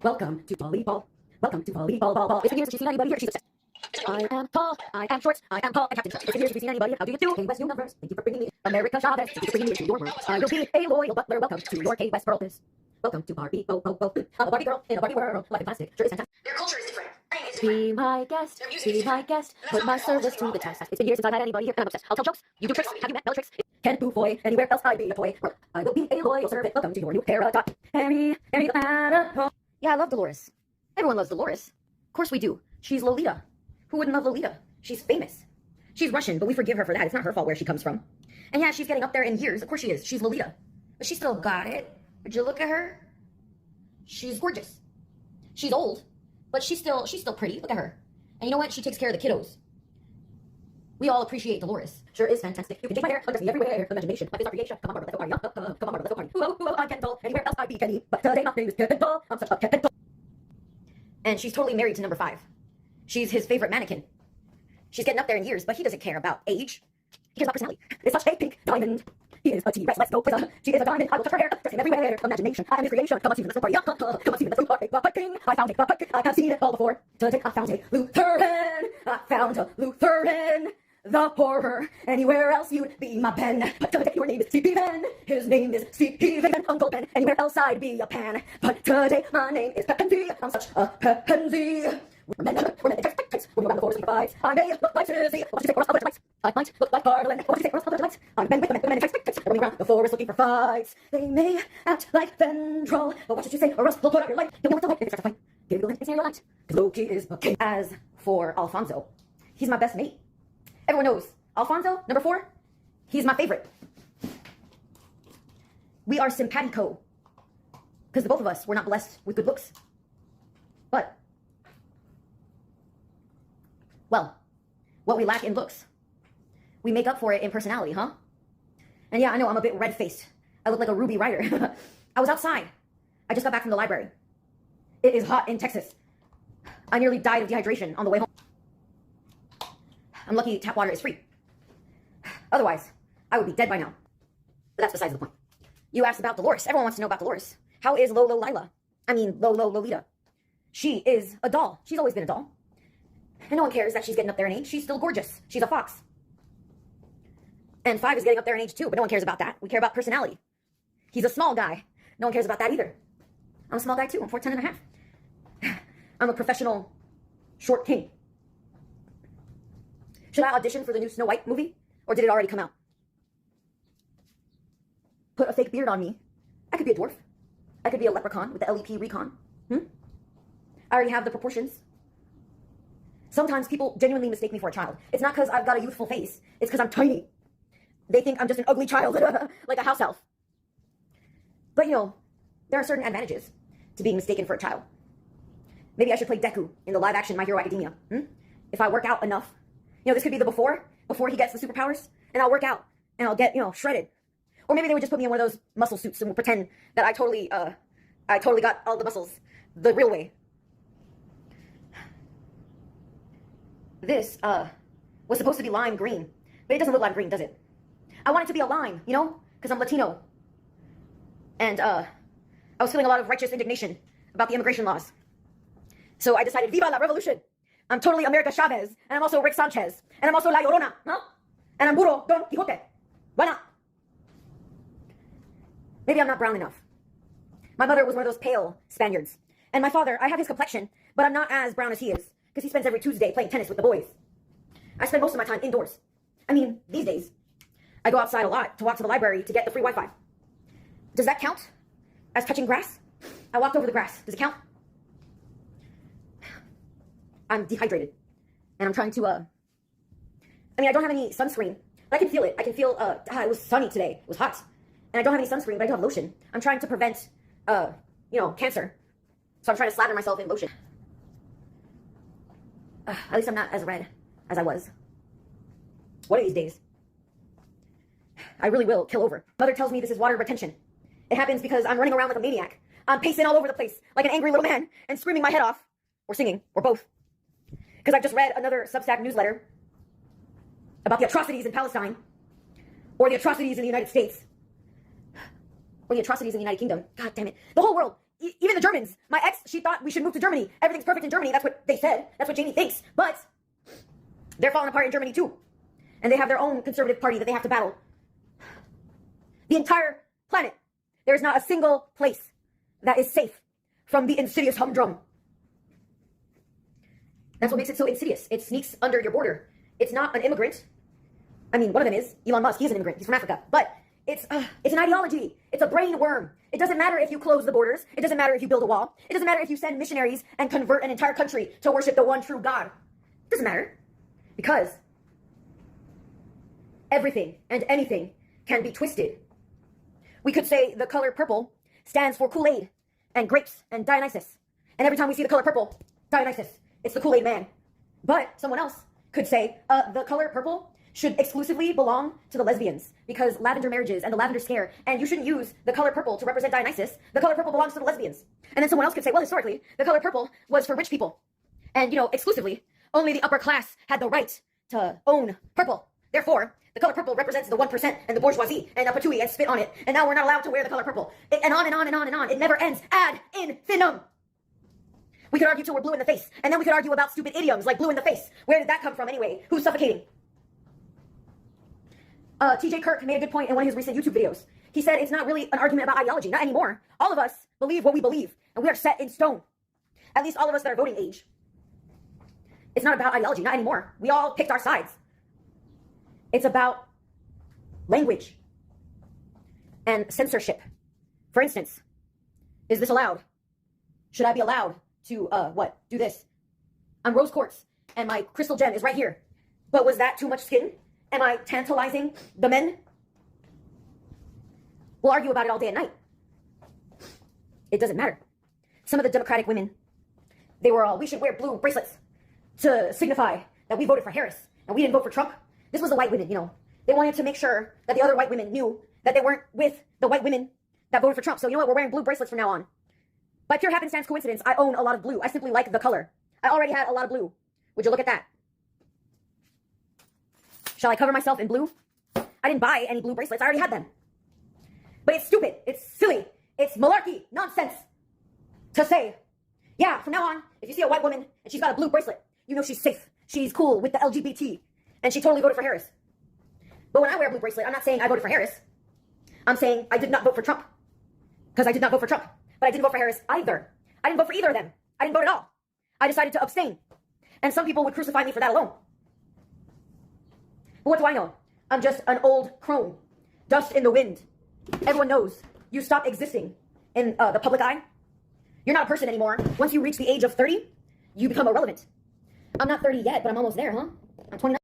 Welcome to volleyball. Welcome to volleyball. Ball. It's been years since you've seen anybody here. She's obsessed. I am tall, I am short, I am tall and captain. It's been years since you've seen anybody. How do you do? Kay West, new numbers. Thank you for bringing me America Chavez. Thank you for bringing me to your world. I will be a loyal butler. Welcome to your Kay West purpose. Welcome to Barbie. Oh. I'm a Barbie girl in a Barbie world. Life in plastic. Sure is fantastic. Their culture is different. Be my guest. Be my guest. Put my service to the test. It's been years since I've had anybody here, and I'm obsessed. I'll tell jokes. You do tricks. Have you met Bellatrix? Can't boo boy. Anywhere else I'd be a toy. I will be a loyal servant. Welcome to your new paradigm. Yeah, I love Dolores. Everyone loves Dolores. Of course we do. She's Lolita. Who wouldn't love Lolita? She's famous. She's Russian, but we forgive her for that. It's not her fault where she comes from. And yeah, she's getting up there in years. Of course she is. She's Lolita. But she still got it. Would you look at her? She's gorgeous. She's old, but she's still pretty. Look at her. And you know what? She takes care of the kiddos. We all appreciate Dolores. Sure is fantastic. You can take my hair, undress me everywhere. Imagination, life is our creation. Come on, Barbara, let's go party. Come on, Barbara, let's go party. Who, I'm Kendall. Anywhere else I'd be Kenny. But today my name is Kendall. I'm such a Kendall. And she's totally married to number 5. She's his favorite mannequin. She's getting up there in years, but he doesn't care about age. He cares about personality. It's such a pink diamond. He is a T-Rex. Let's go prison. She is a diamond. I will touch her hair. Dress him everywhere. Imagination. I am his creation. Come on, see me. Let's go party. Come on, see me. Let's go party. I found a I have seen it all before. Today I found a Lutheran. I found a Lutheran. The horror. Anywhere else you'd be my Ben. But today your name is Stephen. His name is Stephen. Uncle Ben. Anywhere else I'd be a Pan. But today my name is Pansy. I'm such a pansy. We're men tights. When you're around the 4 to 5. I may look like Susie. What you say for us other lights? I might look like Harlan. What you say for us other lights? I'm men with the men tights. Running around the forest looking for fights. They may act like Vendrell. But what should you say or else they'll put out your light. You'll know what to like if you start to fight. Giggle and your light. Cause Loki is a king. As for Alfonso, he's my best mate. Everyone knows Alfonso, number 4, he's my favorite. We are simpatico. Because the both of us were not blessed with good looks. But, well, what we lack in looks, we make up for it in personality, huh? And yeah, I know I'm a bit red-faced. I look like a Ruby Rider. I was outside. I just got back from the library. It is hot in Texas. I nearly died of dehydration on the way home. I'm lucky tap water is free. Otherwise, I would be dead by now. But that's besides the point. You asked about Dolores. Everyone wants to know about Dolores. How is Lolo Lila? I mean, Lolita. She is a doll. She's always been a doll. And no one cares that she's getting up there in age. She's still gorgeous. She's a fox. And 5 is getting up there in age too, but no one cares about that. We care about personality. He's a small guy. No one cares about that either. I'm a small guy too. I'm 4'10" and a half. I'm a professional short king. Should I audition for the new Snow White movie? Or did it already come out? Put a fake beard on me. I could be a dwarf. I could be a leprechaun with the LEP recon. I already have the proportions. Sometimes people genuinely mistake me for a child. It's not because I've got a youthful face. It's because I'm tiny. They think I'm just an ugly child, like a house elf. But you know, there are certain advantages to being mistaken for a child. Maybe I should play Deku in the live-action My Hero Academia. If I work out enough. You know, this could be the before he gets the superpowers, and I'll work out, and I'll get, shredded. Or maybe they would just put me in one of those muscle suits and pretend that I totally got all the muscles the real way. This, was supposed to be lime green, but it doesn't look lime green, does it? I want it to be a lime, because I'm Latino. And, I was feeling a lot of righteous indignation about the immigration laws. So I decided, Viva la Revolution! I'm totally America Chavez, and I'm also Rick Sanchez, and I'm also La Llorona, huh? And I'm Burro Don Quixote. Why not? Maybe I'm not brown enough. My mother was one of those pale Spaniards. And my father, I have his complexion, but I'm not as brown as he is, because he spends every Tuesday playing tennis with the boys. I spend most of my time indoors. I mean, these days. I go outside a lot to walk to the library to get the free Wi-Fi. Does that count as touching grass? I walked over the grass. Does it count? I'm dehydrated, and I'm trying to, I don't have any sunscreen, but I can feel it. I can feel, it was sunny today. It was hot, and I don't have any sunscreen, but I do have lotion. I'm trying to prevent, cancer, so I'm trying to slather myself in lotion. At least I'm not as red as I was. One of these days, I really will kill over. Mother tells me this is water retention. It happens because I'm running around like a maniac. I'm pacing all over the place like an angry little man and screaming my head off, or singing, or both. Because I've just read another Substack newsletter about the atrocities in Palestine, or the atrocities in the United States, or the atrocities in the United Kingdom. God damn it. The whole world even the Germans. My ex, she thought we should move to Germany. Everything's perfect in Germany. That's what they said. That's what Jamie thinks. But they're falling apart in Germany too. And they have their own conservative party that they have to battle. The entire planet. There's not a single place that is safe from the insidious humdrum. That's what makes it so insidious. It sneaks under your border. It's not an immigrant. I mean, one of them is Elon Musk. He's an immigrant. He's from Africa. But it's an ideology. It's a brain worm. It doesn't matter if you close the borders. It doesn't matter if you build a wall. It doesn't matter if you send missionaries and convert an entire country to worship the one true God. It doesn't matter. Because everything and anything can be twisted. We could say the color purple stands for Kool-Aid and grapes and Dionysus. And every time we see the color purple, Dionysus, it's the Kool-Aid man. But someone else could say the color purple should exclusively belong to the lesbians because lavender marriages and the lavender scare, and you shouldn't use the color purple to represent Dionysus. The color purple belongs to the lesbians. And then someone else could say, well, historically, the color purple was for rich people. And, exclusively, only the upper class had the right to own purple. Therefore, the color purple represents the 1% and the bourgeoisie and a patootie and spit on it. And now we're not allowed to wear the color purple. And on and on and on and on. It never ends. Ad infinitum. We could argue till we're blue in the face. And then we could argue about stupid idioms like blue in the face. Where did that come from anyway? Who's suffocating? TJ Kirk made a good point in one of his recent YouTube videos. He said it's not really an argument about ideology. Not anymore. All of us believe what we believe. And we are set in stone. At least all of us that are voting age. It's not about ideology. Not anymore. We all picked our sides. It's about language and censorship. For instance, is this allowed? Should I be allowed to, do this? I'm rose quartz, and my crystal gem is right here. But was that too much skin? Am I tantalizing the men? We'll argue about it all day and night. It doesn't matter. Some of the Democratic women, they were all, we should wear blue bracelets to signify that we voted for Harris and we didn't vote for Trump. This was the white women, They wanted to make sure that the other white women knew that they weren't with the white women that voted for Trump. So you know what? We're wearing blue bracelets from now on. By pure happenstance coincidence, I own a lot of blue. I simply like the color. I already had a lot of blue. Would you look at that? Shall I cover myself in blue? I didn't buy any blue bracelets. I already had them. But it's stupid. It's silly. It's malarkey. Nonsense. To say, yeah, from now on, if you see a white woman and she's got a blue bracelet, you know she's safe. She's cool with the LGBT. And she totally voted for Harris. But when I wear a blue bracelet, I'm not saying I voted for Harris. I'm saying I did not vote for Trump. Because I did not vote for Trump. But I didn't vote for Harris either. I didn't vote for either of them. I didn't vote at all. I decided to abstain. And some people would crucify me for that alone. But what do I know? I'm just an old crone. Dust in the wind. Everyone knows you stop existing in the public eye. You're not a person anymore. Once you reach the age of 30, you become irrelevant. I'm not 30 yet, but I'm almost there, huh? I'm 29.